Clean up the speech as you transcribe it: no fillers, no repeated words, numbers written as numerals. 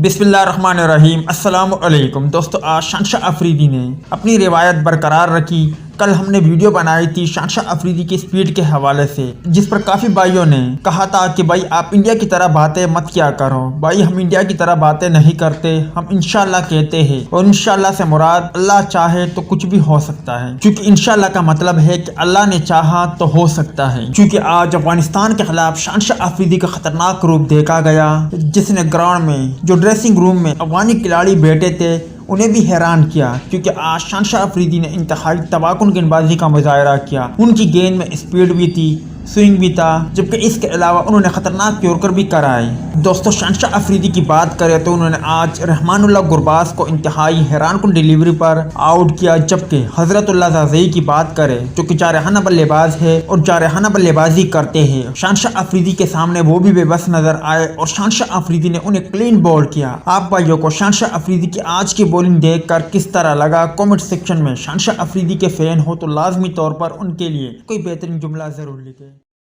بسم اللہ الرحمن الرحیم۔ السلام علیکم دوستو، آج شہنشاہ افریدی نے اپنی روایت برقرار رکھی۔ کل ہم نے ویڈیو بنائی تھی شہنشاہ افریدی کی سپیڈ کے حوالے سے، جس پر کافی بھائیوں نے کہا تھا کہ بھائی آپ انڈیا کی طرح باتیں مت کیا کرو۔ بھائی ہم انڈیا کی طرح باتیں نہیں کرتے، ہم انشاءاللہ کہتے ہیں، اور انشاءاللہ سے مراد اللہ چاہے تو کچھ بھی ہو سکتا ہے، کیونکہ انشاءاللہ کا مطلب ہے کہ اللہ نے چاہا تو ہو سکتا ہے۔ کیونکہ آج افغانستان کے خلاف شہنشاہ افریدی کا خطرناک روپ دیکھا گیا، جس نے گراؤنڈ میں جو ڈریسنگ روم میں افغانی کھلاڑی بیٹھے تھے انہیں بھی حیران کیا، کیونکہ آج شہنشاہ افریدی نے انتہائی تباکن گیند بازی کا مظاہرہ کیا۔ ان کی گیند میں اسپیڈ بھی تھی، سوئنگ بھی تھا، جبکہ اس کے علاوہ انہوں نے خطرناک یورکر بھی کرائے۔ دوستو شہنشاہ افریدی کی بات کریں تو انہوں نے آج رحمان اللہ گرباز کو انتہائی حیران کن ڈیلیوری پر آؤٹ کیا، جبکہ حضرت اللہ زازئی کی بات کریں جو کہ جارحانہ بلے باز ہے اور جارحانہ بلے بازی کرتے ہیں، شہنشاہ افریدی کے سامنے وہ بھی بے بس نظر آئے اور شہنشاہ افریدی نے انہیں کلین بولڈ کیا۔ آپ بھائیوں کو شہنشاہ افریدی کی آج کی بولنگ دیکھ کر کس طرح لگا؟ کامنٹ سیکشن میں شہنشاہ افریدی کے فین ہو تو لازمی طور پر ان کے لیے کوئی بہترین جملہ ضرور لکھیں۔